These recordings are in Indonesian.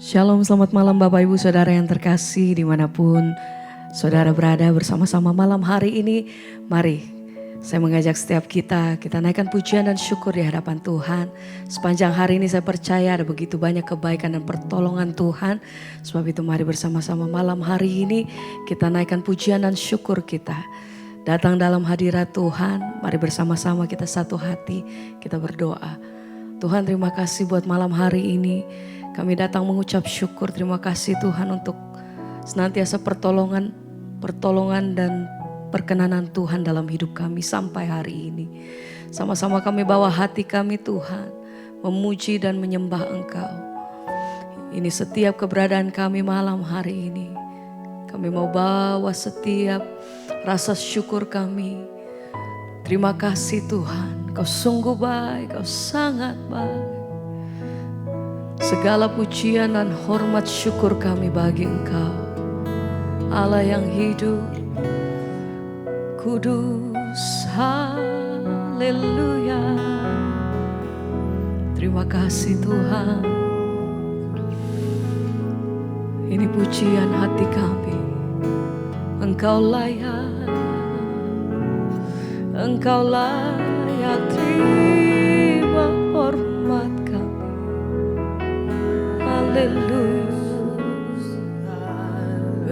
Shalom, selamat malam Bapak Ibu Saudara yang terkasih dimanapun Saudara berada bersama-sama malam hari ini. Mari saya mengajak setiap kita naikkan pujian dan syukur di hadapan Tuhan. Sepanjang hari ini saya percaya ada begitu banyak kebaikan dan pertolongan Tuhan. Sebab itu mari bersama-sama malam hari ini kita naikkan pujian dan syukur kita. Datang dalam hadirat Tuhan, mari bersama-sama kita satu hati, kita berdoa. Tuhan, terima kasih buat malam hari ini. Kami datang mengucap syukur, terima kasih Tuhan untuk senantiasa pertolongan dan perkenanan Tuhan dalam hidup kami sampai hari ini. Sama-sama kami bawa hati kami Tuhan, memuji dan menyembah Engkau. Ini setiap keberadaan kami malam hari ini. Kami mau bawa setiap rasa syukur kami. Terima kasih Tuhan, Kau sungguh baik, Kau sangat baik. Segala pujian dan hormat syukur kami bagi Engkau, Allah yang hidup, kudus, haleluya. Terima kasih Tuhan. Ini pujian hati kami. Engkau layak, Engkau layak terima hormat kami. Haleluya.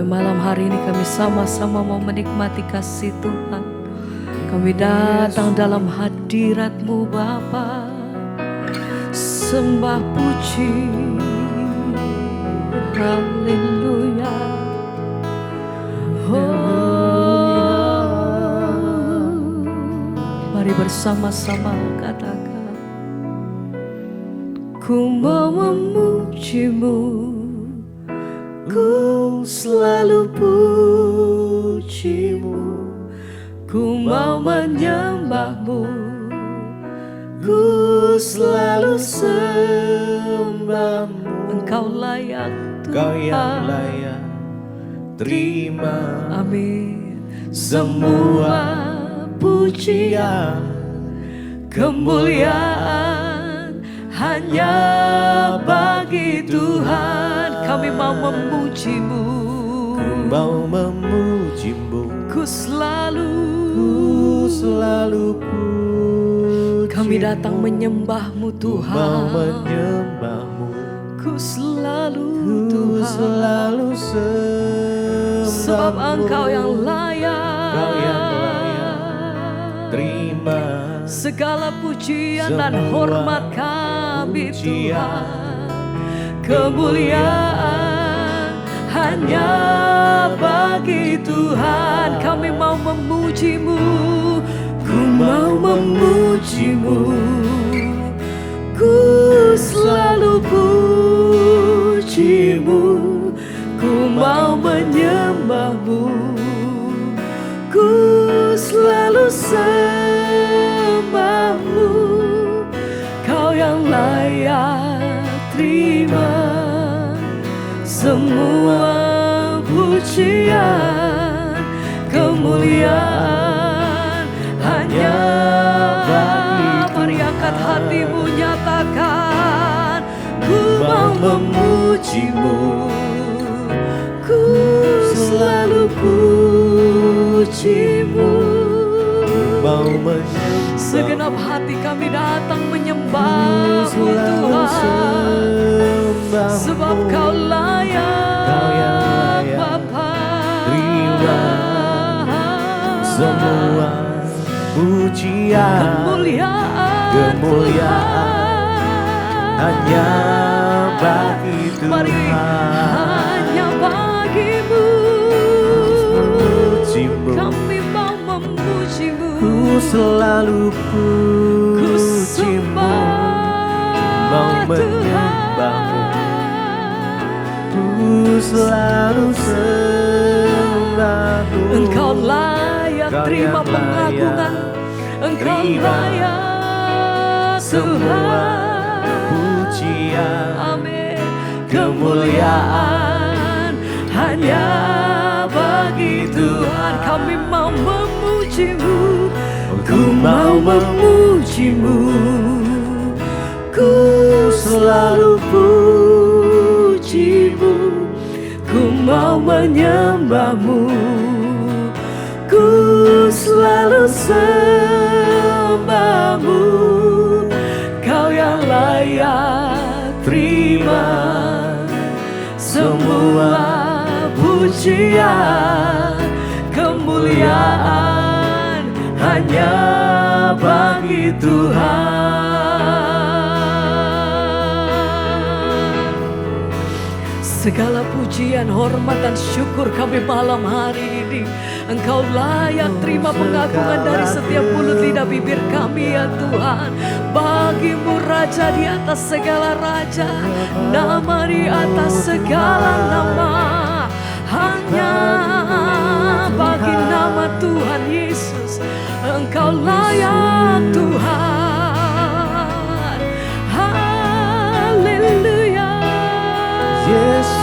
Malam hari ini kami sama-sama mau menikmati kasih Tuhan. Kami datang dalam hadirat-Mu Bapa, sembah puji, haleluya. Mari bersama-sama katakan, ku mau memuji-Mu, ku selalu puji-Mu, ku mau menyembah-Mu, ku selalu sembah-Mu. Engkau layak Tuhan, Engkau yang layak terima, amin, semua pujian, kemuliaan hanya bagi Tuhan. Kami mau memuji-Mu, mau memuji-Mu, ku selalu puji. Kami datang menyembah-Mu Tuhan, mau menyembah-Mu, ku selalu ku Tuhan, selalu sembah-Mu. sebab Engkau yang layak, Engkau yang layak terima segala pujian dan hormat kami pujian, Tuhan. Kemuliaan hanya bagi Tuhan. Kami mau memuji-Mu, ku mau memuji-Mu, ku selalu puji-Mu, ku mau menyembah-Mu, ku selalu sembah-Mu. Kau yang layak terima semua pujian, kemuliaan hanya bagi Tuhan. Mari angkat hatimu, nyatakan, ku mau memuji-Mu, ku selalu puji-Mu. mau menyembah. Segenap hati kami datang menyembah-Mu Tuhan, sebab Kau layak Bapa. Terima semua pujian, kemuliaan hanya bagi Tuhan. Mari hanya bagi-Mu, kami mau memuji-Mu, ku selalu puji-Mu, mau menyembah-Mu, ku selalu sembah-Mu. Engkau layak terima pengagungan, Engkau layak semua Tuhan. pujian, Amin. kemuliaan hanya bagi Tuhan. Kami mau memuji-Mu, ku mau memuji-Mu, ku selalu puji mau menyembahmu, ku selalu sembahmu. Kau yang layak terima semua pujian, kemuliaan hanya bagi Tuhan. Segala pujian, hormat dan syukur kami malam hari ini. Engkau layak terima pengakuan dari setiap mulut lidah bibir kami ya Tuhan. Bagimu Raja di atas segala raja, nama di atas segala nama. Hanya bagi nama Tuhan Yesus Engkau layak Tuhan. Haleluya Yesus,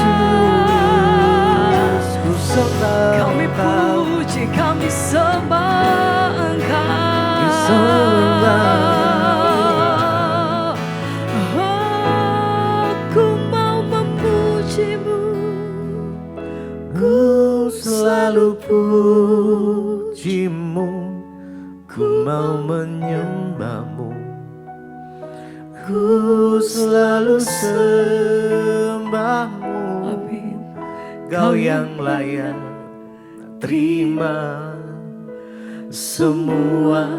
ku sembah kami Engkau, puji, kami sembah Engkau. Aku mau memujimu, ku selalu pujimu, ku mau menyembahmu, ku selalu sembahmu. amin. Kau yang layak terima semua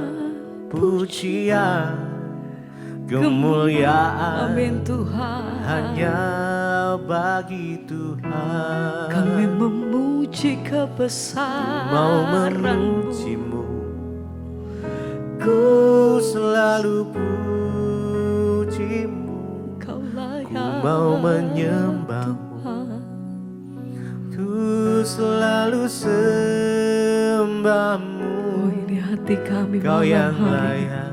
pujian, kemuliaan Amin Tuhan. hanya bagi Tuhan. Kami memuji Mau kebesaran-Mu. memujimu, ku selalu pujimu, Kau ku layak mau menyembahmu, Tuhan. ku selalu sembahmu. Oh, ini hati kami Kau malam yang hari. layak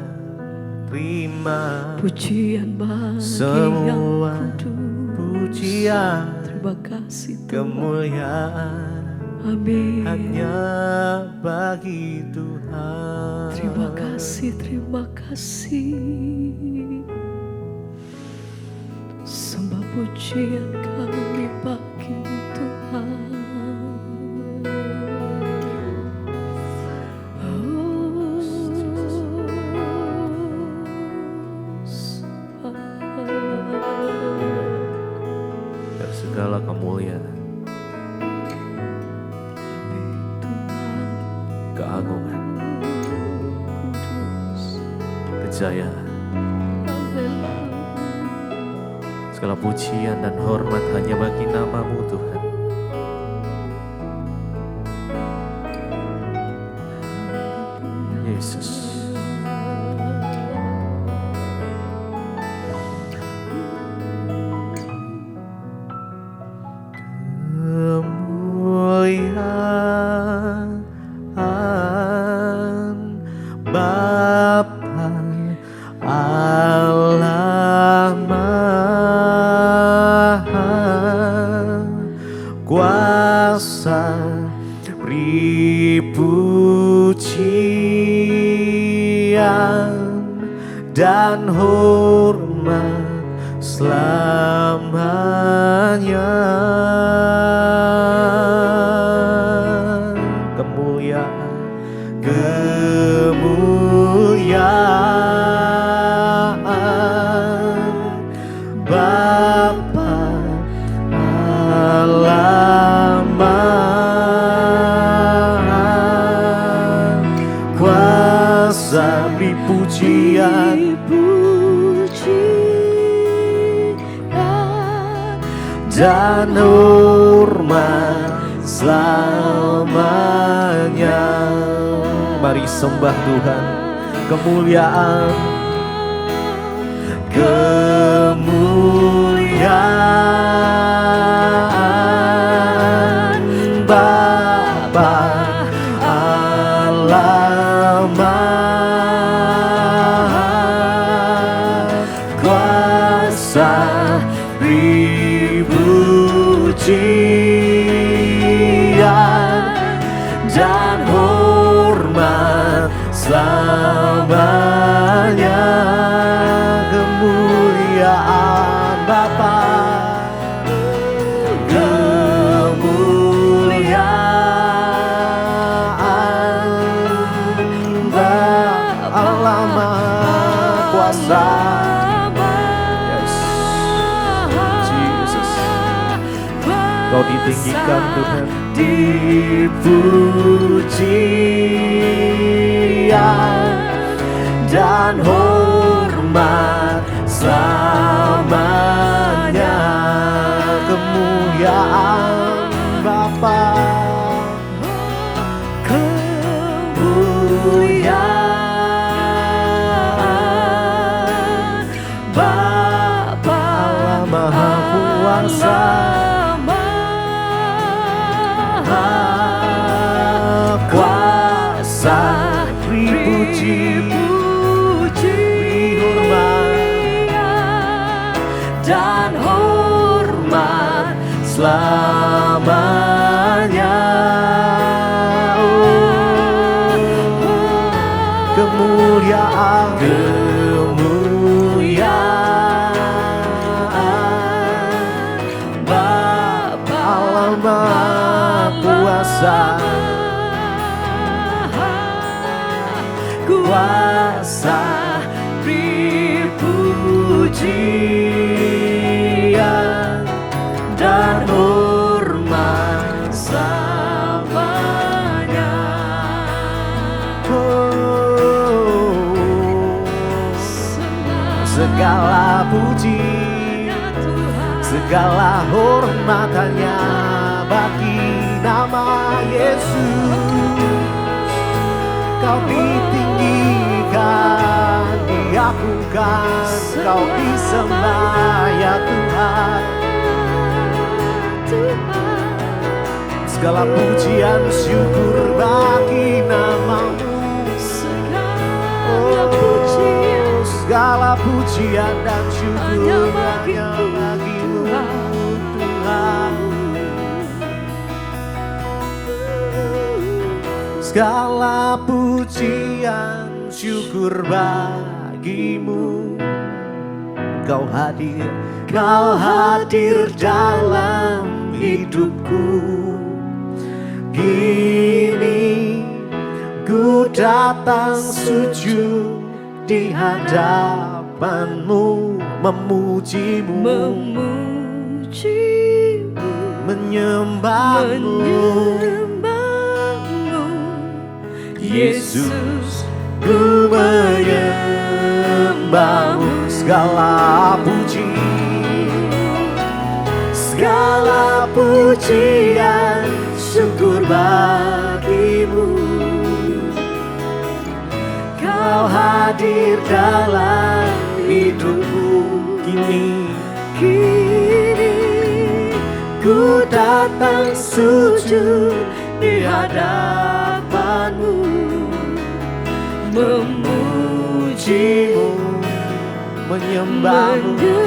terima Pujian bagi semua yang kudus. pujian, Terima kasih Tuhan. kemuliaan Amin. hanya bagi Tuhan. Terima kasih, terima kasih. Sembah pujian kami bagi-Mu Tuhan. Oh, sembah. Dan segala kemuliaan, keagungan, kejayaan, segala pujian dan hormat hanya bagi nama-Mu Tuhan. Yesus. Kemuliaan Bapa Allah Maha Kuasa, beri pujian dan hormat selamanya. Kemuliaan Bapa Allah Maha Kuasa, beri pujian dan hormat selamanya. Mari sembah Tuhan. Kemuliaan, kemuliaan Bapa Allah Maha Kuasa, beri pujian dan hormat selamanya. Kemuliaan Bapa, kemuliaan tinggikan Tuhan. Dipuji dan hormat selamanya. Kemuliaan Bapa, kemuliaan Bapa Maha Kuasa, Maha Kuasa, dipuji, dihormat dan hormat selamanya. Kemuliaan, kemuliaan Bapa Allah Maha Kuasa, kuasa, pujian dan hormat selamanya. Segala puji, segala hormat hanya bagi nama Yesus. Kau ditinggikan, diagungkan, Kau disembah ya Tuhan. Segala pujian syukur bagi nama-Mu. Segala pujian dan syukur hanya bagi-Mu Tuhan. Segala pujian syukur bagi-Mu. Kau hadir dalam hidupku. Kini ku datang sujud di hadapan-Mu, memuji-Mu, menyembah-Mu. Yesus, ku menyembah-Mu. Segala puji, segala pujian syukur bagi-Mu. Kau hadir dalam hidupku. Kini ku datang sujud di hadapan-Mu, memuji-Mu, menyembah-Mu.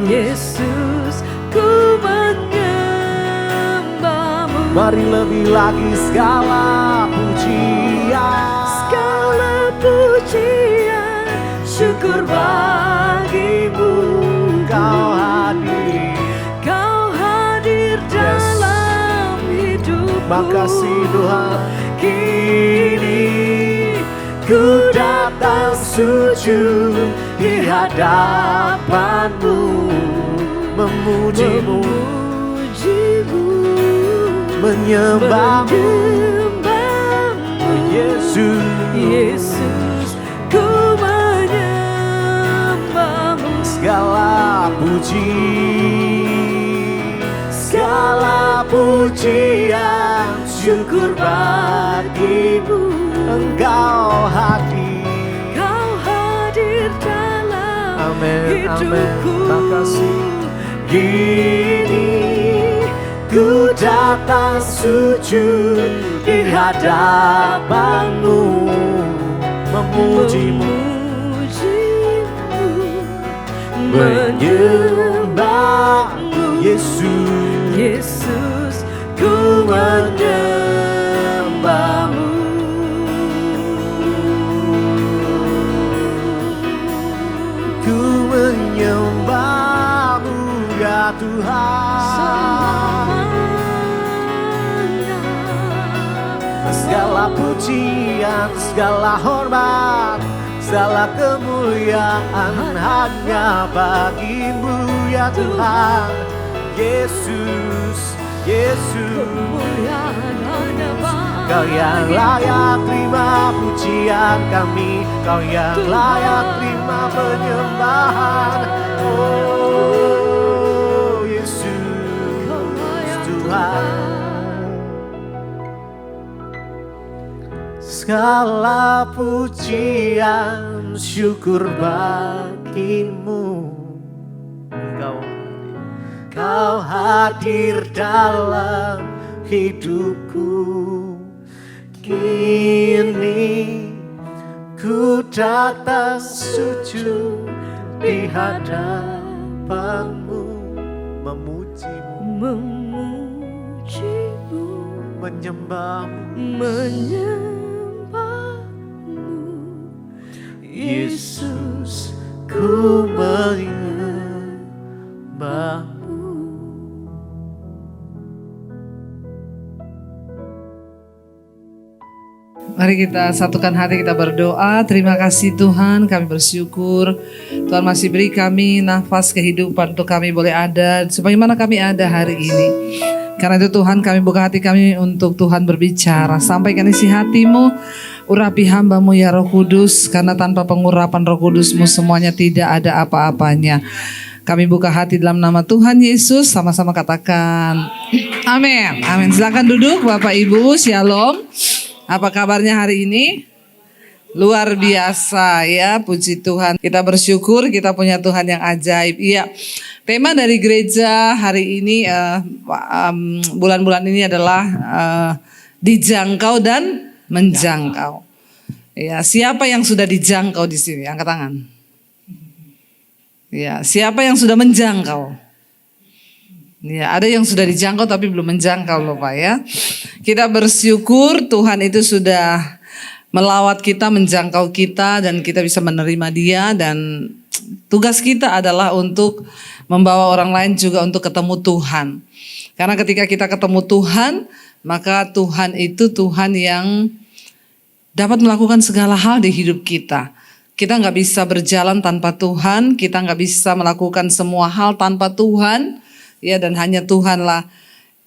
Yesus, ku menyembah-Mu. Mari lebih lagi segala pujian, syukur bagi-Mu. Kau hadir dalam hidupku. Makasih Tuhan. Kini ku datang sujud di hadapan-Mu, memuji-Mu, menyembah-Mu. Yesus, ku menyembah-Mu. Segala pujian syukur bagi-Mu. Engkau hadir dalam hidupku. Makasih. Kini ku datang sujud di hadapan-Mu, memuji-Mu, menyembah-Mu. Yesus, ku menyembah-Mu. Ku menyembah-Mu ya Tuhan. Segala pujian, segala hormat, segala kemuliaan hanya bagi-Mu ya Tuhan. Yesus, Yesus. Kemuliaan hanya bagi Kau yang layak terima pujian kami, Kau yang layak terima penyembahan. Oh Yesus, Tuhan. Segala pujian syukur bagimu. Kau hadir dalam hidupku. Kini ku datang sujud di hadapanmu, memujimu, menyembahmu, Yesus, ku menyembahmu. Mari kita satukan hati, kita berdoa. Terima kasih Tuhan, kami bersyukur Tuhan masih beri kami nafas kehidupan untuk kami boleh ada sebagaimana kami ada hari ini. Karena itu Tuhan, kami buka hati kami untuk Tuhan berbicara. Sampaikan isi hatimu, urapi hambamu ya Roh Kudus. Karena tanpa pengurapan Roh Kudusmu semuanya tidak ada apa-apanya. Kami buka hati dalam nama Tuhan Yesus, sama-sama katakan amin. Amin. Silakan duduk Bapak Ibu, Shalom. Apa kabarnya hari ini? Luar biasa ya, puji Tuhan. Kita bersyukur kita punya Tuhan yang ajaib. Iya, tema dari gereja hari ini, bulan-bulan ini adalah dijangkau dan menjangkau. Ya, siapa yang sudah dijangkau di sini? Angkat tangan. Ya, siapa yang sudah menjangkau? Ya, ada yang sudah dijangkau tapi belum menjangkau loh Pak ya. Kita bersyukur Tuhan itu sudah melawat kita, menjangkau kita dan kita bisa menerima Dia, dan tugas kita adalah untuk membawa orang lain juga untuk ketemu Tuhan. Karena ketika kita ketemu Tuhan, maka Tuhan itu Tuhan yang dapat melakukan segala hal di hidup kita. Kita gak bisa berjalan tanpa Tuhan, kita gak bisa melakukan semua hal tanpa Tuhan. Ya, dan hanya Tuhanlah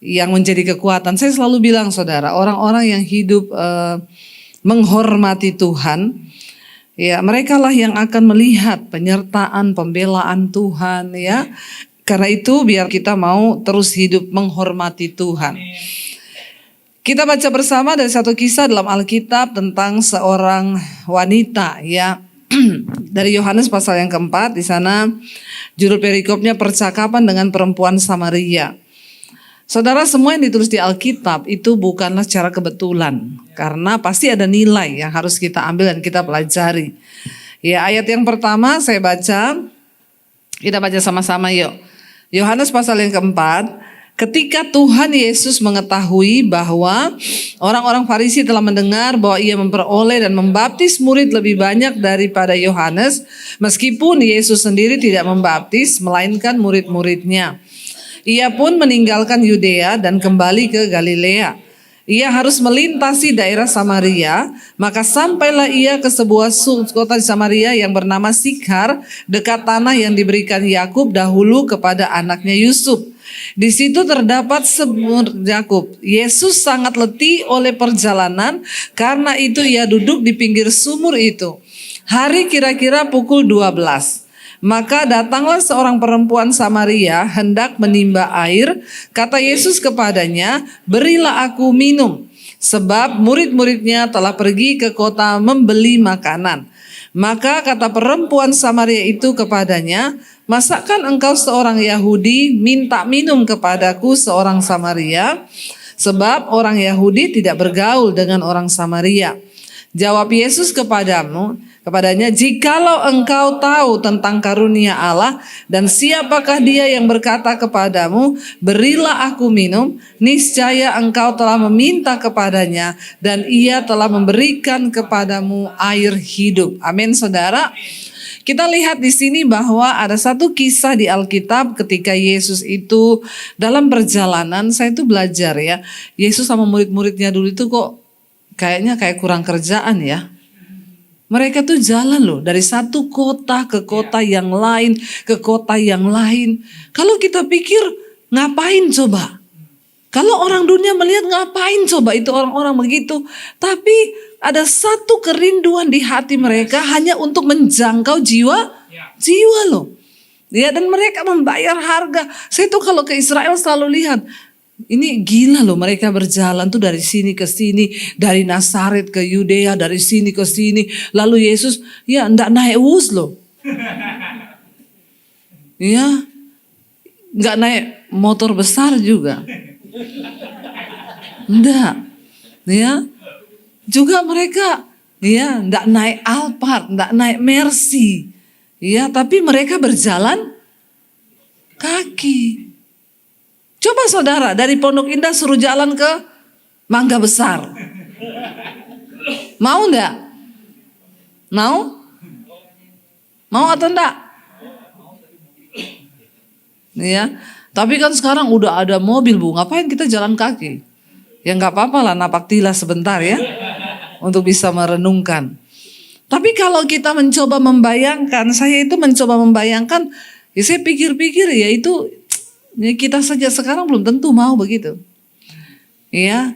yang menjadi kekuatan. Saya selalu bilang saudara, orang-orang yang hidup menghormati Tuhan, ya mereka lah yang akan melihat penyertaan, pembelaan Tuhan ya. Karena itu biar kita mau terus hidup menghormati Tuhan. Kita baca bersama dari satu kisah dalam Alkitab tentang seorang wanita ya. Dari Yohanes pasal yang keempat, di sana judul perikopnya percakapan dengan perempuan Samaria. Saudara, semua yang ditulis di Alkitab itu bukanlah secara kebetulan, karena pasti ada nilai yang harus kita ambil dan kita pelajari. Ya, ayat yang pertama saya baca, kita baca sama-sama yuk. Yohanes pasal yang keempat. Ketika Tuhan Yesus mengetahui bahwa orang-orang Farisi telah mendengar bahwa ia memperoleh dan membaptis murid lebih banyak daripada Yohanes, meskipun Yesus sendiri tidak membaptis, melainkan murid-muridnya. Ia pun meninggalkan Yudea dan kembali ke Galilea. Ia harus melintasi daerah Samaria, maka sampailah ia ke sebuah kota di Samaria yang bernama Sikhar, dekat tanah yang diberikan Yakub dahulu kepada anaknya Yusuf. Di situ terdapat sumur Yakub. Yesus sangat letih oleh perjalanan, karena itu ia duduk di pinggir sumur itu. Hari kira-kira pukul 12. Maka datanglah seorang perempuan Samaria hendak menimba air. Kata Yesus kepadanya, "Berilah aku minum." Sebab murid-muridnya telah pergi ke kota membeli makanan. Maka kata perempuan Samaria itu kepadanya, "Masakan engkau seorang Yahudi minta minum kepadaku seorang Samaria?" Sebab orang Yahudi tidak bergaul dengan orang Samaria. Jawab Yesus kepadanya, "Jikalau engkau tahu tentang karunia Allah dan siapakah dia yang berkata kepadamu, 'Berilah aku minum,' niscaya engkau telah meminta kepadanya dan ia telah memberikan kepadamu air hidup." Amin, saudara. Kita lihat di sini bahwa ada satu kisah di Alkitab ketika Yesus itu dalam perjalanan. Saya itu belajar ya, Yesus sama murid-muridnya dulu itu kok kayaknya kayak kurang kerjaan ya. Mereka tuh jalan loh dari satu kota ke kota yang lain, ke kota yang lain. Kalau kita pikir Ngapain coba? Kalau orang dunia melihat ngapain coba itu orang-orang begitu. Tapi ada satu kerinduan di hati mereka hanya untuk menjangkau jiwa loh. Ya, dan mereka membayar harga. Saya tuh kalau ke Israel selalu lihat, ini gila loh, mereka berjalan tuh dari sini ke sini, dari Nazaret ke Yudea, dari sini ke sini. Lalu Yesus ya enggak naik bus loh. Ya, enggak naik motor besar juga. Enggak. Ya. Juga mereka ya enggak naik Alphard, enggak naik Mercy. Ya, tapi mereka berjalan kaki. Coba saudara dari Pondok Indah suruh jalan ke Mangga Besar. Mau enggak? Mau? Mau atau enggak? Ya, tapi kan sekarang udah ada mobil Bu, ngapain kita jalan kaki? Ya enggak apa-apa lah, napak tilas sebentar ya, untuk bisa merenungkan. Tapi kalau kita mencoba membayangkan, saya itu mencoba membayangkan, ya saya pikir-pikir ya itu, ya kita saja sekarang belum tentu mau begitu. Ya,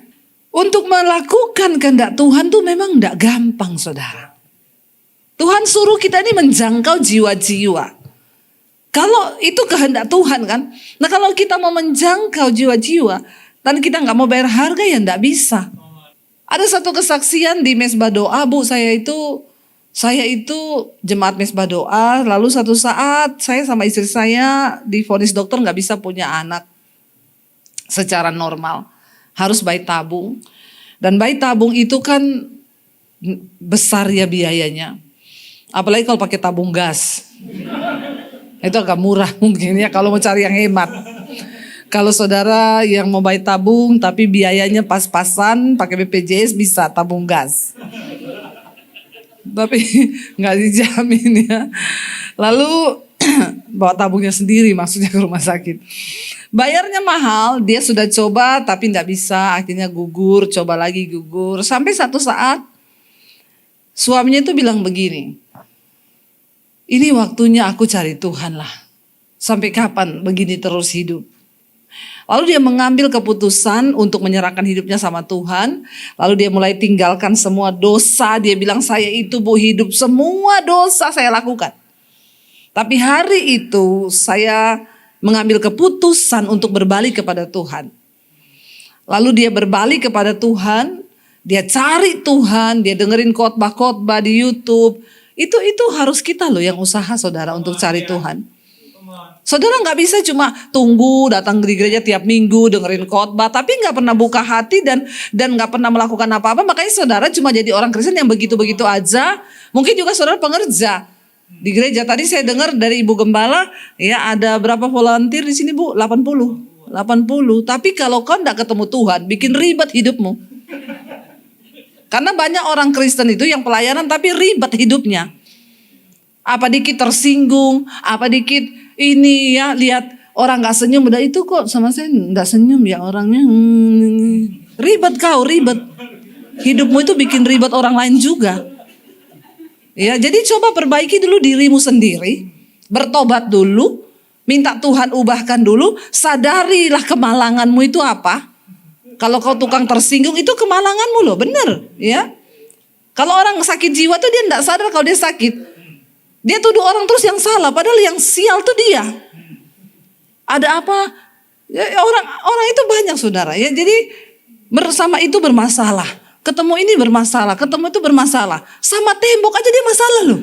untuk melakukan kehendak Tuhan tuh memang enggak gampang saudara. Tuhan suruh kita ini menjangkau jiwa-jiwa. Kalau itu kehendak Tuhan kan. Nah kalau kita mau menjangkau jiwa-jiwa, dan kita nggak mau bayar harga ya enggak bisa. Ada satu kesaksian di Mesbah Doa Bu, saya itu jemaat Mesbah Doa, lalu satu saat saya sama istri saya divonis dokter nggak bisa punya anak secara normal, harus bayi tabung, dan bayi tabung itu kan besar ya biayanya, apalagi kalau pakai tabung gas, itu agak murah mungkin ya kalau mau cari yang hemat. Kalau saudara yang mau bayi tabung tapi biayanya pas-pasan pakai BPJS bisa tabung gas. Tapi nggak dijamin ya. Lalu bawa tabungnya sendiri maksudnya ke rumah sakit. Bayarnya mahal, dia sudah coba tapi nggak bisa, akhirnya gugur, coba lagi gugur. Sampai satu saat suaminya itu bilang begini, ini waktunya aku cari Tuhan lah. Sampai kapan begini terus hidup? Lalu dia mengambil keputusan untuk menyerahkan hidupnya sama Tuhan. Lalu dia mulai tinggalkan semua dosa. Dia bilang saya itu Bu hidup semua dosa saya lakukan. Tapi hari itu saya mengambil keputusan untuk berbalik kepada Tuhan. Lalu dia berbalik kepada Tuhan. Dia cari Tuhan. Dia dengerin khotbah-khotbah di YouTube. Itu harus kita loh yang usaha saudara untuk cari Tuhan. Saudara nggak bisa cuma tunggu datang di gereja tiap minggu dengerin khotbah tapi nggak pernah buka hati dan nggak pernah melakukan apa-apa. Makanya saudara cuma jadi orang Kristen yang begitu-begitu aja. Mungkin juga saudara pengerja di gereja. Tadi saya dengar dari Ibu Gembala ya ada berapa volunteer di sini Bu? 80. Tapi kalau kau nggak ketemu Tuhan bikin ribet hidupmu. Karena banyak orang Kristen itu yang pelayanan tapi ribet hidupnya. Apa dikit tersinggung, apa dikit ini ya lihat orang nggak senyum, udah itu kok sama saya nggak senyum ya orangnya. Ribet kau, ribet. Hidupmu itu bikin ribet orang lain juga. Ya, jadi coba perbaiki dulu dirimu sendiri, bertobat dulu, minta Tuhan ubahkan dulu, sadarilah kemalanganmu itu apa. Kalau kau tukang tersinggung itu kemalanganmu loh, bener ya. Kalau orang sakit jiwa tuh dia nggak sadar kalau dia sakit. Dia tuduh orang terus yang salah, padahal yang sial tuh dia. Ada apa? Ya, orang itu banyak saudara ya. Jadi bersama itu bermasalah. Ketemu ini bermasalah, ketemu itu bermasalah. Sama tembok aja dia masalah loh.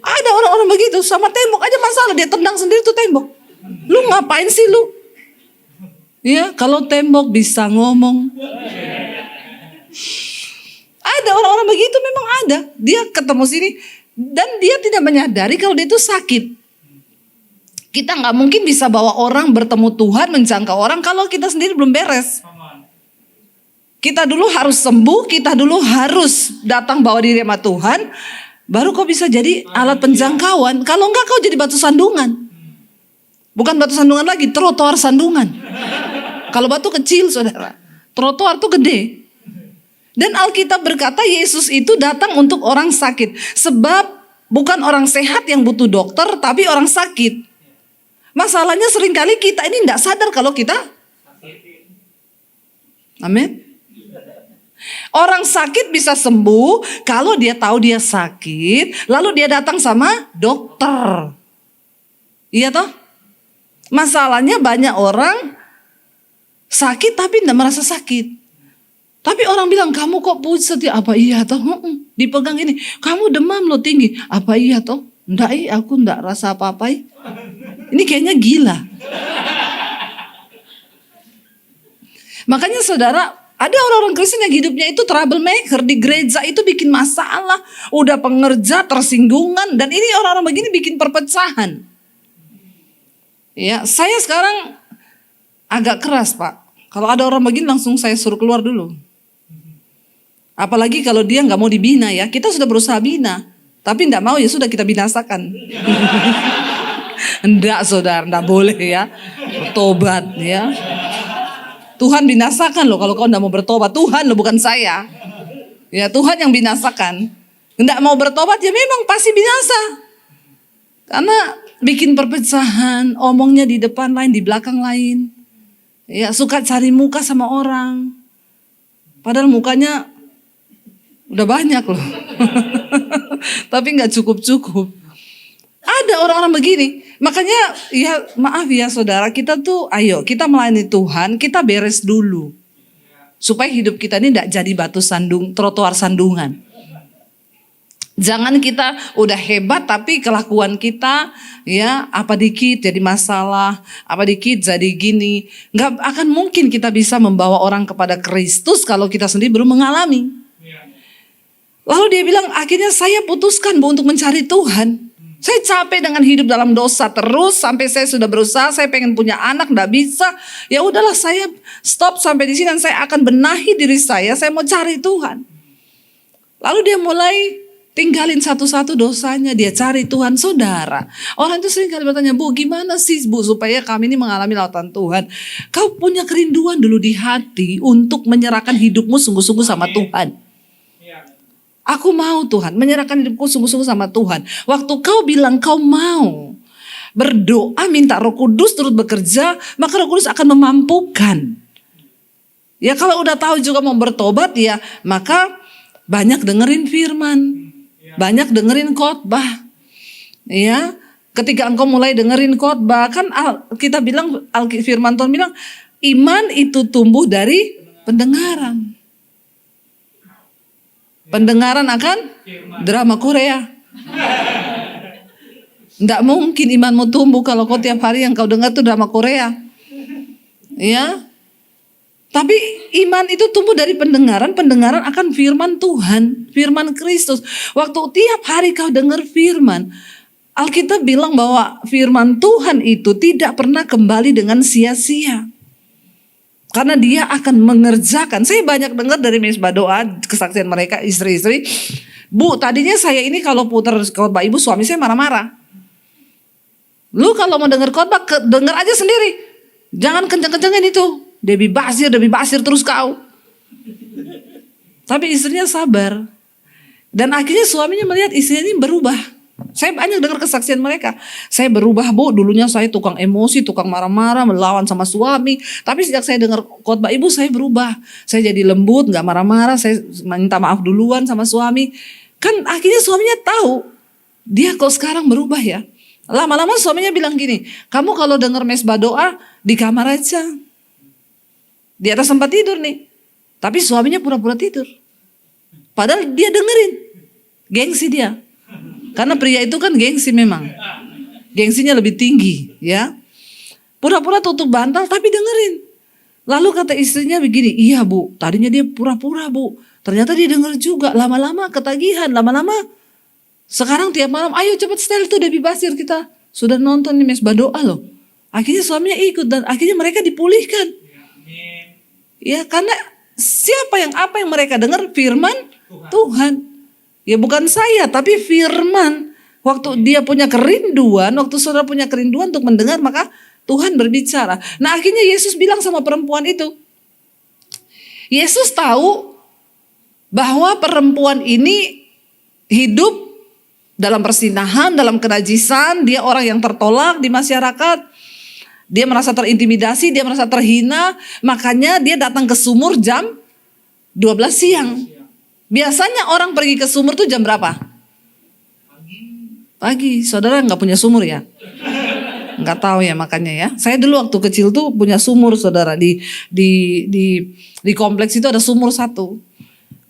Ada orang-orang begitu, sama tembok aja masalah. Dia tendang sendiri tuh tembok. Lu ngapain sih lu? Ya, kalau tembok bisa ngomong. Ada orang-orang begitu memang ada. Dia ketemu sini dan dia tidak menyadari kalau dia itu sakit. Kita nggak mungkin bisa bawa orang bertemu Tuhan, menjangkau orang kalau kita sendiri belum beres. Kita dulu harus sembuh, kita dulu harus datang bawa diri sama Tuhan, baru kau bisa jadi alat penjangkauan. Kalau enggak kau jadi batu sandungan. Bukan batu sandungan lagi, trotoar sandungan. Kalau batu kecil saudara, trotoar tuh gede. Dan Alkitab berkata Yesus itu datang untuk orang sakit. Sebab bukan orang sehat yang butuh dokter, tapi orang sakit. Masalahnya seringkali kita ini tidak sadar kalau kita. Amin. Orang sakit bisa sembuh kalau dia tahu dia sakit, lalu dia datang sama dokter. Iya toh? Masalahnya banyak orang sakit tapi tidak merasa sakit. Tapi orang bilang, kamu kok pusat ya? Apa iya toh? Dipegang ini, kamu demam lo tinggi. Apa iya toh? Enggak, aku enggak rasa apa-apa. Ini kayaknya gila. Makanya saudara, ada orang-orang Kristen yang hidupnya itu troublemaker, di gereja itu bikin masalah, udah pengerja, tersinggungan, dan ini orang-orang begini bikin perpecahan. Ya, saya sekarang agak keras, Pak. Kalau ada orang begini langsung saya suruh keluar dulu. Apalagi kalau dia nggak mau dibina ya, kita sudah berusaha bina, tapi nggak mau ya sudah kita binasakan. Enggak saudara, enggak boleh ya, tobat ya. Tuhan binasakan loh kalau kau enggak mau bertobat, Tuhan loh bukan saya. Ya Tuhan yang binasakan. Enggak mau bertobat ya memang pasti binasa. Karena bikin perpecahan, omongnya di depan lain, di belakang lain. Ya suka cari muka sama orang. Padahal mukanya udah banyak loh. Tapi enggak cukup-cukup. Ada orang-orang begini. Makanya ya maaf ya saudara, kita tuh ayo kita melayani Tuhan, kita beres dulu. Supaya hidup kita ini tidak jadi batu sandung, trotoar sandungan. Jangan kita udah hebat tapi kelakuan kita ya apa dikit jadi masalah, apa dikit jadi gini. Nggak akan mungkin kita bisa membawa orang kepada Kristus kalau kita sendiri belum mengalami. Lalu dia bilang akhirnya saya putuskan Bu untuk mencari Tuhan. Saya capek dengan hidup dalam dosa terus sampai saya sudah berusaha, saya pengen punya anak, enggak bisa. Ya udahlah saya stop sampai di sini dan saya akan benahi diri saya mau cari Tuhan. Lalu dia mulai tinggalin satu-satu dosanya, dia cari Tuhan. Saudara, orang itu sering kali bertanya, Bu gimana sih Bu supaya kami ini mengalami lautan Tuhan? Kau punya kerinduan dulu di hati untuk menyerahkan hidupmu sungguh-sungguh sama Tuhan. Aku mau Tuhan, menyerahkan hidupku sungguh-sungguh sama Tuhan. Waktu kau bilang kau mau berdoa minta Roh Kudus turut bekerja, maka Roh Kudus akan memampukan. Ya kalau udah tahu juga mau bertobat ya, maka banyak dengerin firman, banyak dengerin khotbah. Ya, ketika engkau mulai dengerin khotbah, kan kita bilang firman Tuhan bilang iman itu tumbuh dari pendengaran. Pendengaran akan drama Korea. Nggak mungkin imanmu tumbuh kalau kau tiap hari yang kau dengar tuh drama Korea. Ya. Tapi iman itu tumbuh dari pendengaran. Pendengaran akan firman Tuhan. Firman Kristus. Waktu tiap hari kau dengar firman. Alkitab bilang bahwa firman Tuhan itu tidak pernah kembali dengan sia-sia. Karena dia akan mengerjakan. Saya banyak dengar dari mesbah doa, kesaksian mereka istri-istri. Bu, tadinya saya ini kalau putar khotbah ibu suami saya marah-marah. Lu kalau mau dengar khotbah, dengar aja sendiri. Jangan kenceng-kencengin itu. Debbie Basir terus kau. Tapi istrinya sabar. Dan akhirnya suaminya melihat istrinya ini berubah. Saya banyak dengar kesaksian mereka. Saya berubah Bu, dulunya saya tukang emosi, tukang marah-marah, melawan sama suami. Tapi sejak saya dengar khotbah ibu saya berubah. Saya jadi lembut, gak marah-marah, saya minta maaf duluan sama suami. Kan akhirnya suaminya tahu, dia kok sekarang berubah ya. Lama-lama suaminya bilang gini, kamu kalau dengar mesbah doa di kamar aja. Di atas tempat tidur nih. Tapi suaminya pura-pura tidur. Padahal dia dengerin. Gengsi dia. Karena pria itu kan gengsi memang. Gengsinya lebih tinggi ya. Pura-pura tutup bantal tapi dengerin. Lalu kata istrinya begini, iya Bu, tadinya dia pura-pura Bu. Ternyata dia denger juga, lama-lama ketagihan, lama-lama. Sekarang tiap malam, ayo cepet setel tuh Debbie Basir kita. Sudah nonton nih mesbah doa loh. Akhirnya suaminya ikut dan akhirnya mereka dipulihkan. Ya karena apa yang mereka dengar firman Tuhan. Ya bukan saya tapi firman. Waktu dia punya kerinduan, waktu saudara punya kerinduan untuk mendengar maka Tuhan berbicara. Nah akhirnya Yesus bilang sama perempuan itu. Yesus tahu bahwa perempuan ini hidup dalam persinahan, dalam kenajisan. Dia orang yang tertolak di masyarakat. Dia merasa terintimidasi, dia merasa terhina, makanya dia datang ke sumur jam 12 siang. Biasanya orang pergi ke sumur tuh jam berapa? Pagi. Saudara nggak punya sumur ya? Nggak tahu ya makanya ya. Saya dulu waktu kecil tuh punya sumur, saudara, di kompleks itu ada sumur satu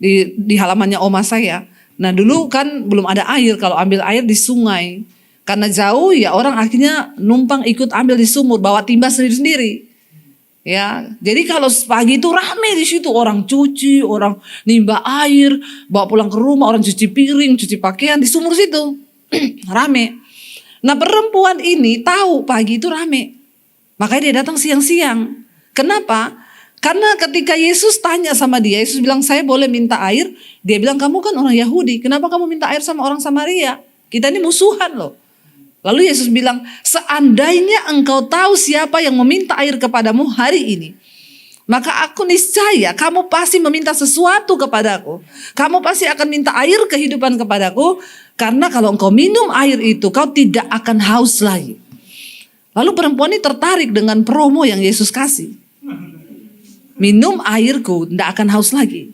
di halamannya oma saya. Nah dulu kan belum ada air, kalau ambil air di sungai. Karena jauh ya orang akhirnya numpang ikut ambil di sumur, bawa timba sendiri-sendiri. Ya, jadi kalau pagi itu rame di situ, orang cuci, orang nimba air, bawa pulang ke rumah, orang cuci piring, cuci pakaian di sumur situ. Rame. Nah, perempuan ini tahu pagi itu rame. Makanya dia datang siang-siang. Kenapa? Karena ketika Yesus tanya sama dia, Yesus bilang, "Saya boleh minta air?" Dia bilang, "Kamu kan orang Yahudi, kenapa kamu minta air sama orang Samaria? Kita ini musuhan loh." Lalu Yesus bilang, "Seandainya engkau tahu siapa yang meminta air kepadamu hari ini, maka aku niscaya kamu pasti meminta sesuatu kepadaku. Kamu pasti akan minta air kehidupan kepadaku, karena kalau engkau minum air itu, kau tidak akan haus lagi." Lalu perempuan ini tertarik dengan promo yang Yesus kasih. Minum airku, tidak akan haus lagi.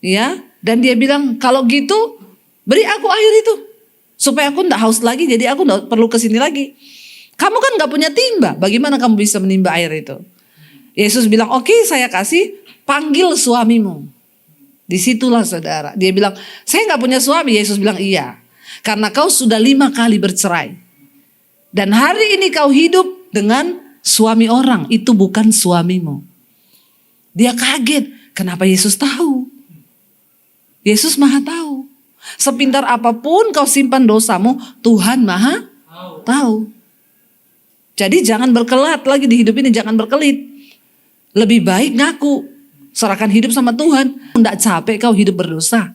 Ya, dan dia bilang, "Kalau gitu, beri aku air itu. Supaya aku tidak haus lagi, jadi aku tidak perlu kesini lagi. Kamu kan gak punya timba, bagaimana kamu bisa menimba air itu?" Yesus bilang, "Oke, saya kasih, panggil suamimu." Disitulah saudara, dia bilang, "Saya gak punya suami." Yesus bilang, "Iya, karena kau sudah 5 kali bercerai. Dan hari ini kau hidup dengan suami orang, itu bukan suamimu." Dia kaget, kenapa Yesus tahu? Yesus maha tahu. Sepintar apapun kau simpan dosamu, Tuhan maha tahu. Jadi jangan berkelat lagi di hidup ini, jangan berkelit. Lebih baik ngaku, serahkan hidup sama Tuhan. Tidak capek kau hidup berdosa?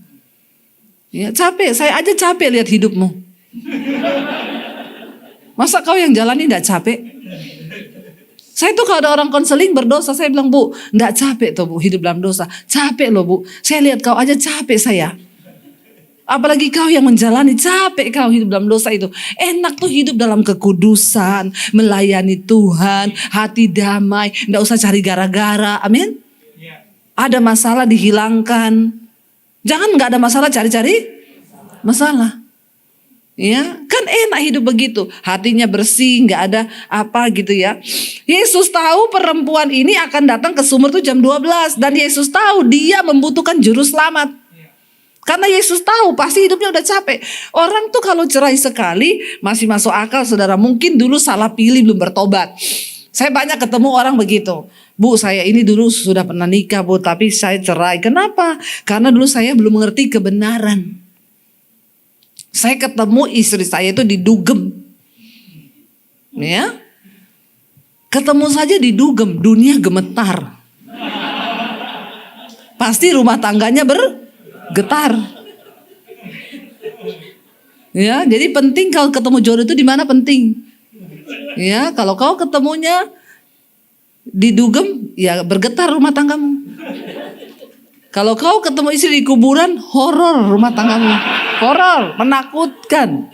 Ya capek, saya aja capek lihat hidupmu. Masa kau yang jalani tidak capek? Saya tuh kalau ada orang konseling berdosa, saya bilang, "Bu, tidak capek tuh Bu hidup dalam dosa." "Capek loh Bu, saya lihat kau aja capek saya. Apalagi kau yang menjalani, capek kau hidup dalam dosa itu. Enak tuh hidup dalam kekudusan, melayani Tuhan, hati damai, tidak usah cari gara-gara." Amin. Ada masalah dihilangkan. Jangan nggak ada masalah cari-cari masalah. Ya, kan enak hidup begitu. Hatinya bersih, nggak ada apa gitu ya. Yesus tahu perempuan ini akan datang ke sumur itu jam 12 dan Yesus tahu dia membutuhkan juru selamat. Karena Yesus tahu pasti hidupnya udah capek. Orang tuh kalau cerai sekali masih masuk akal, saudara. Mungkin dulu salah pilih, belum bertobat. Saya banyak ketemu orang begitu. "Bu, saya ini dulu sudah pernah nikah Bu, tapi saya cerai." Kenapa? Karena dulu saya belum mengerti kebenaran. Saya ketemu istri saya itu didugem. Ya. Ketemu saja didugem, dunia gemetar. Pasti rumah tangganya bergetar. Ya, jadi penting kalau ketemu jodoh itu di mana penting. Ya, kalau kau ketemunya didugem, ya bergetar rumah tanggamu. Kalau kau ketemu istri di kuburan, horor rumah tanggamu. Horor, menakutkan.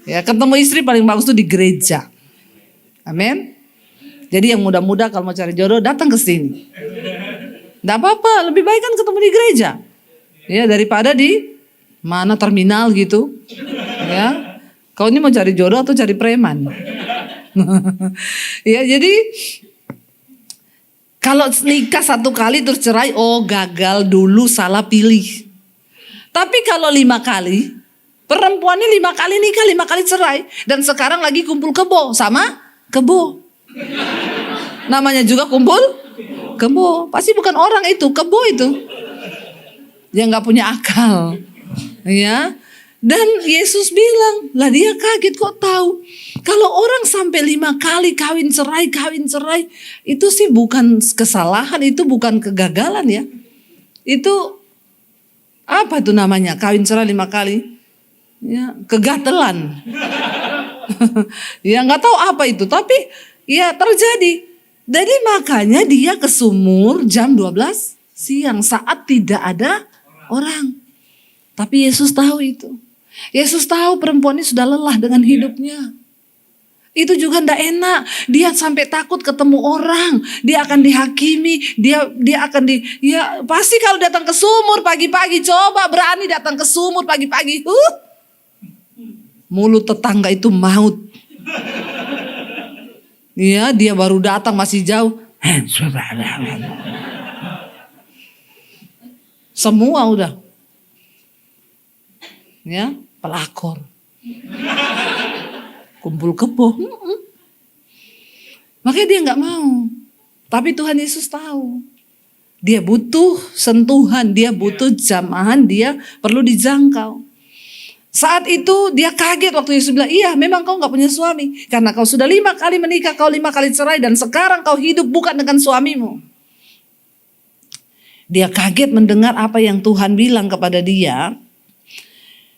Ya, ketemu istri paling bagus tuh di gereja. Amin. Jadi yang muda-muda kalau mau cari jodoh datang ke sini. Enggak apa-apa, lebih baik kan ketemu di gereja. Ya, daripada di mana terminal gitu. Ya. Kau ini mau cari jodoh atau cari preman? Ya, jadi kalau nikah 1 kali terus cerai, oh gagal dulu, salah pilih. Tapi kalau 5 kali, perempuan ini 5 kali nikah, 5 kali cerai. Dan sekarang lagi kumpul kebo sama kebo. Namanya juga kumpul kebo. Pasti bukan orang itu, kebo itu. Yang gak punya akal. Ya. Dan Yesus bilang, lah dia kaget kok tahu. Kalau orang sampai 5 kali kawin cerai, itu sih bukan kesalahan, itu bukan kegagalan ya. Itu apa itu namanya? Kawin cerai 5 kali, ya kegatelan. Ya nggak tahu apa itu, tapi ya terjadi. Jadi makanya dia ke sumur jam 12 siang saat tidak ada orang. Tapi Yesus tahu itu. Yesus tahu perempuan ini sudah lelah dengan hidupnya. Itu juga ndak enak. Dia sampai takut ketemu orang. Dia akan dihakimi. Dia akan ya pasti kalau datang ke sumur pagi-pagi, coba berani datang ke sumur pagi-pagi. Mulut tetangga itu maut. Ya, dia baru datang masih jauh. Semua udah. Ya, pelakor. Kumpul kebo. Makanya dia nggak mau. Tapi Tuhan Yesus tahu. Dia butuh sentuhan, dia butuh jamahan, dia perlu dijangkau. Saat itu dia kaget waktu Yesus bilang, iya memang kau nggak punya suami. Karena kau sudah 5 kali menikah, kau 5 kali cerai, dan sekarang kau hidup bukan dengan suamimu. Dia kaget mendengar apa yang Tuhan bilang kepada dia.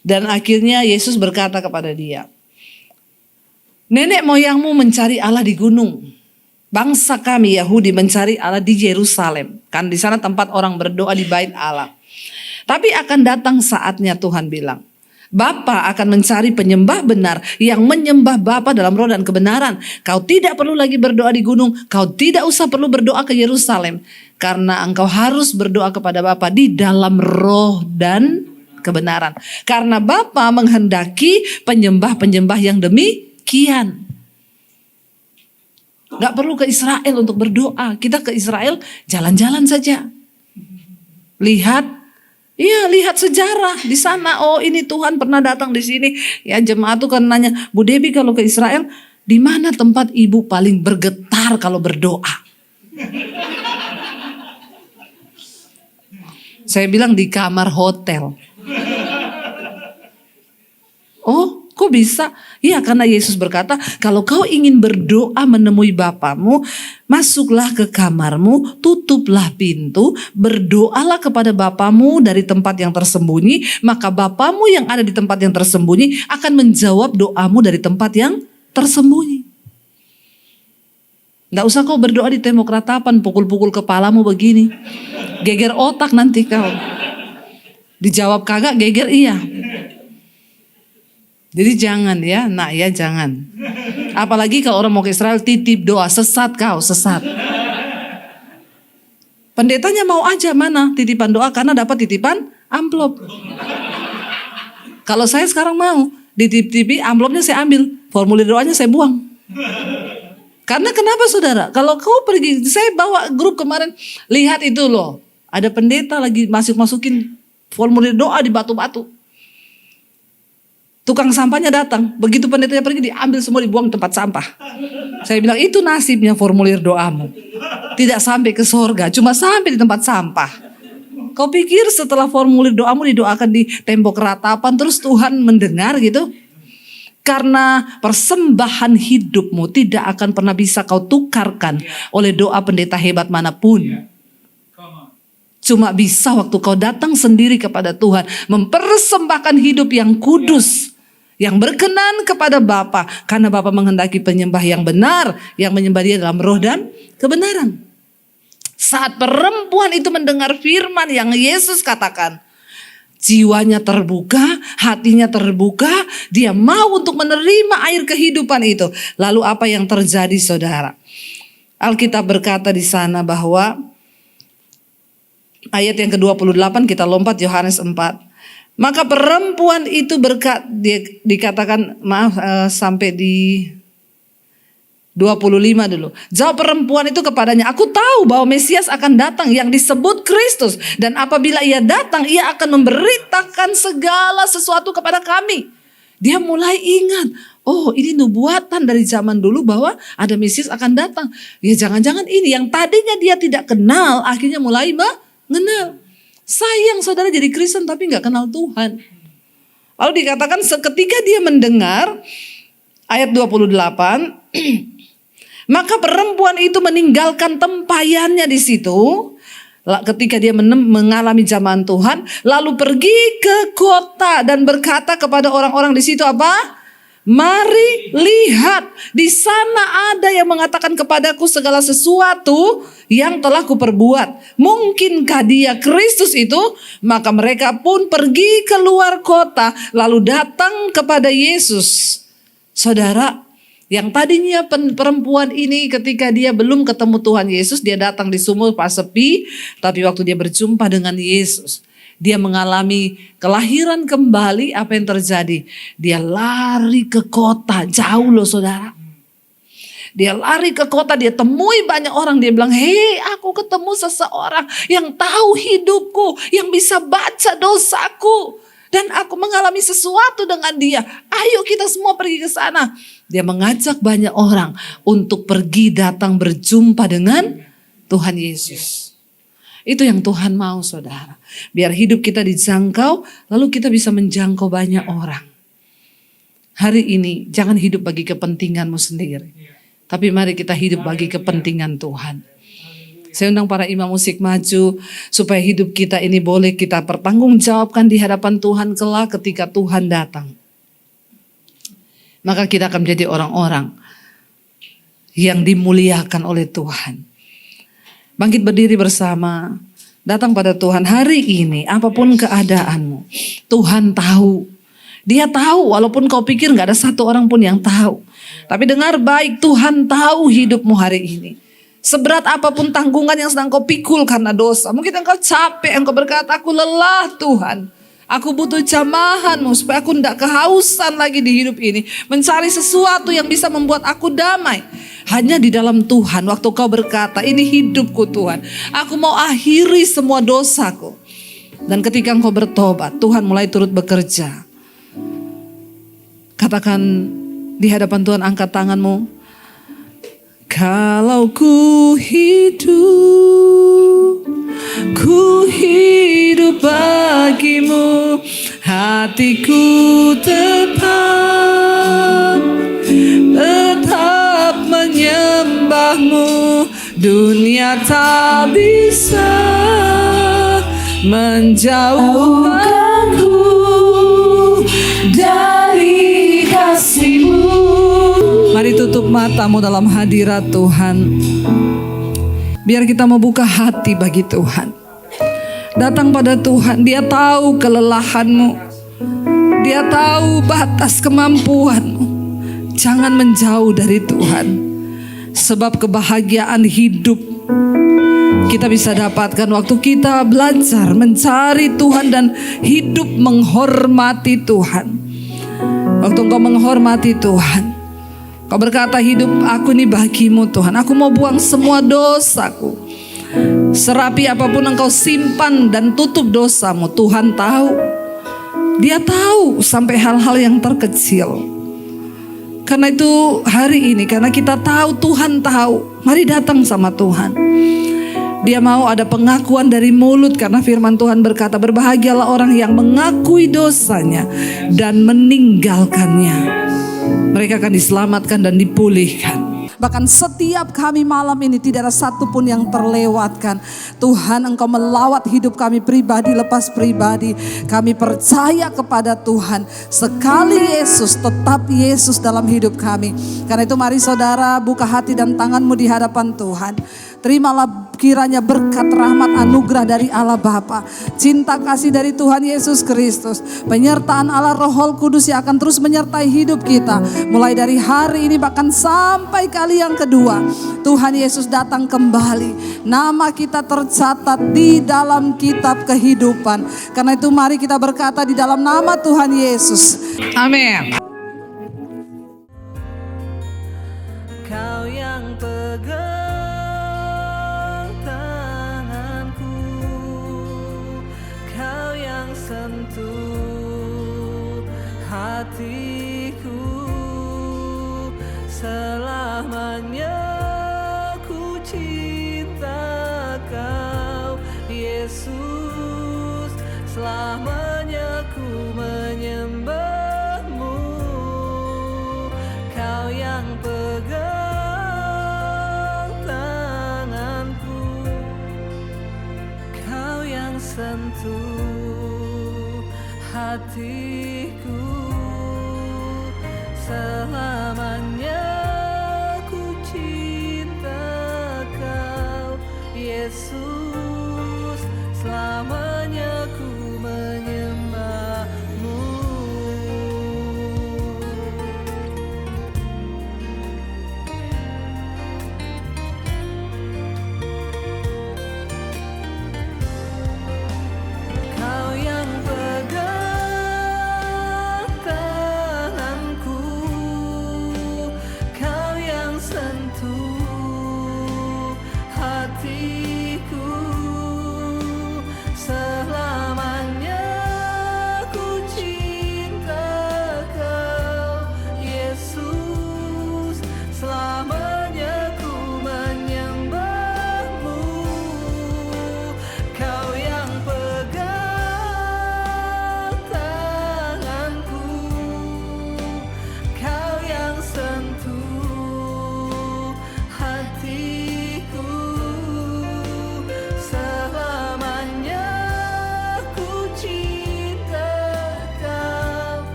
Dan akhirnya Yesus berkata kepada dia, nenek moyangmu mencari Allah di gunung. Bangsa kami Yahudi mencari Allah di Yerusalem. Kan di sana tempat orang berdoa di bait Allah. Tapi akan datang saatnya Tuhan bilang, Bapa akan mencari penyembah benar yang menyembah Bapa dalam roh dan kebenaran. Kau tidak perlu lagi berdoa di gunung. Kau tidak usah perlu berdoa ke Yerusalem. Karena engkau harus berdoa kepada Bapa di dalam roh dan kebenaran. Karena Bapa menghendaki penyembah-penyembah yang demikian. Gak perlu ke Israel untuk berdoa. Kita ke Israel jalan-jalan saja. Lihat sejarah di sana. Oh, ini Tuhan pernah datang di sini. Ya, jemaat tuh kan nanya, Bu Debi kalau ke Israel, di mana tempat ibu paling bergetar kalau berdoa? Saya bilang di kamar hotel. Oh, kok bisa? Ya, karena Yesus berkata, kalau kau ingin berdoa menemui Bapamu, masuklah ke kamarmu, tutuplah pintu, berdoalah kepada Bapamu dari tempat yang tersembunyi, maka Bapamu yang ada di tempat yang tersembunyi akan menjawab doamu dari tempat yang tersembunyi. Nggak usah kau berdoa di tembok ratapan, pukul-pukul kepalamu begini. Geger otak nanti kau. Dijawab kagak, geger iya. Jadi jangan ya, nak ya jangan. Apalagi kalau orang mau ke Israel titip doa, sesat kau, sesat. Pendetanya mau aja mana titipan doa karena dapat titipan amplop. Kalau saya sekarang mau dititip amplopnya saya ambil, formulir doanya saya buang. Karena kenapa saudara? Kalau kau pergi, saya bawa grup kemarin, lihat itu loh, ada pendeta lagi masukin formulir doa di batu-batu. Tukang sampahnya datang, begitu pendetanya pergi diambil semua dibuang di tempat sampah. Saya bilang itu nasibnya formulir doamu. Tidak sampai ke sorga, cuma sampai di tempat sampah. Kau pikir setelah formulir doamu didoakan di tembok ratapan terus Tuhan mendengar gitu? Karena persembahan hidupmu tidak akan pernah bisa kau tukarkan oleh doa pendeta hebat manapun. Cuma bisa waktu kau datang sendiri kepada Tuhan, mempersembahkan hidup yang kudus, yang berkenan kepada Bapa, karena Bapa menghendaki penyembah yang benar, yang menyembah Dia dalam roh dan kebenaran. Saat perempuan itu mendengar firman yang Yesus katakan, jiwanya terbuka, hatinya terbuka, dia mau untuk menerima air kehidupan itu. Lalu apa yang terjadi saudara? Alkitab berkata di sana bahwa ayat yang ke-28 kita lompat Yohanes 4. Maka perempuan itu dikatakan sampai di 25 dulu. Jawab perempuan itu kepadanya, aku tahu bahwa Mesias akan datang yang disebut Kristus. Dan apabila ia datang, ia akan memberitakan segala sesuatu kepada kami. Dia mulai ingat, oh ini nubuatan dari zaman dulu bahwa ada Mesias akan datang. Ya jangan-jangan ini yang tadinya dia tidak kenal, akhirnya mulai mengenal. Sayang saudara jadi Kristen tapi gak kenal Tuhan. Lalu dikatakan seketika dia mendengar, ayat 28, maka perempuan itu meninggalkan tempayannya di situ ketika dia mengalami zaman Tuhan, lalu pergi ke kota dan berkata kepada orang-orang di situ apa? Mari lihat, di sana ada yang mengatakan kepadaku segala sesuatu yang telah kuperbuat. Mungkinkah dia Kristus itu? Maka mereka pun pergi keluar kota lalu datang kepada Yesus. Saudara, Yang tadinya perempuan ini ketika dia belum ketemu Tuhan Yesus, dia datang di sumur pas sepi, tapi waktu dia berjumpa dengan Yesus, dia mengalami kelahiran kembali. Apa yang terjadi? Dia lari ke kota, jauh loh saudara. Dia lari ke kota, dia temui banyak orang, dia bilang, hei, aku ketemu seseorang yang tahu hidupku, yang bisa baca dosaku. Dan aku mengalami sesuatu dengan dia. Ayo kita semua pergi ke sana. Dia mengajak banyak orang untuk pergi datang berjumpa dengan Tuhan Yesus. Itu yang Tuhan mau saudara. Biar hidup kita dijangkau, lalu kita bisa menjangkau banyak orang. Hari ini jangan hidup bagi kepentinganmu sendiri. Tapi mari kita hidup bagi kepentingan Tuhan. Saya undang para imam musik maju supaya hidup kita ini boleh kita pertanggungjawabkan di hadapan Tuhan kelak ketika Tuhan datang. Maka kita akan menjadi orang-orang yang dimuliakan oleh Tuhan. Bangkit berdiri bersama, datang pada Tuhan hari ini apapun keadaanmu. Tuhan tahu. Dia tahu walaupun kau pikir gak ada satu orang pun yang tahu. Tapi dengar baik, Tuhan tahu hidupmu hari ini. Seberat apapun tanggungan yang sedang kau pikul karena dosa. Mungkin engkau capek, engkau berkata, aku lelah Tuhan. Aku butuh jamahanmu supaya aku tidak kehausan lagi di hidup ini. Mencari sesuatu yang bisa membuat aku damai. Hanya di dalam Tuhan. Waktu kau berkata, ini hidupku Tuhan. Aku mau akhiri semua dosaku. Dan ketika engkau bertobat, Tuhan mulai turut bekerja. Katakan di hadapan Tuhan, angkat tanganmu. Kalau ku hidup bagimu, hatiku tetap menyembahmu. Dunia tak bisa menjauhkanku dari kasih-Mu. Mari tutup matamu dalam hadirat Tuhan. Biar kita membuka hati bagi Tuhan. Datang pada Tuhan. Dia tahu kelelahanmu. Dia tahu batas kemampuanmu. Jangan menjauh dari Tuhan. Sebab kebahagiaan hidup kita bisa dapatkan waktu kita belajar mencari Tuhan dan hidup menghormati Tuhan. Waktu engkau menghormati Tuhan, kau berkata, hidup aku ini bagimu Tuhan. Aku mau buang semua dosaku. Serapi apapun engkau simpan dan tutup dosamu, Tuhan tahu. Dia tahu sampai hal-hal yang terkecil. Karena itu hari ini, karena kita tahu Tuhan tahu, mari datang sama Tuhan. Dia mau ada pengakuan dari mulut, karena firman Tuhan berkata, berbahagialah orang yang mengakui dosanya dan meninggalkannya. Mereka akan diselamatkan dan dipulihkan. Bahkan setiap kami malam ini tidak ada satu pun yang terlewatkan. Tuhan, Engkau melawat hidup kami pribadi lepas pribadi. Kami percaya kepada Tuhan. Sekali Yesus, tetap Yesus dalam hidup kami. Karena itu mari saudara buka hati dan tanganmu di hadapan Tuhan. Terimalah kiranya berkat, rahmat, anugerah dari Allah Bapa, cinta kasih dari Tuhan Yesus Kristus, penyertaan Allah Roh Kudus yang akan terus menyertai hidup kita. Mulai dari hari ini bahkan sampai kali yang kedua Tuhan Yesus datang kembali, nama kita tercatat di dalam kitab kehidupan. Karena itu mari kita berkata di dalam nama Tuhan Yesus. Amin. Kau yang pegang tanganku, Kau yang sentuh hatiku. Selamanya ku cinta Kau Yesus, selamanya ku menyembahmu. Kau yang pegang tanganku, Kau yang sentuh hatiku. Selamanya ku cinta Kau Yesus, selamanya ku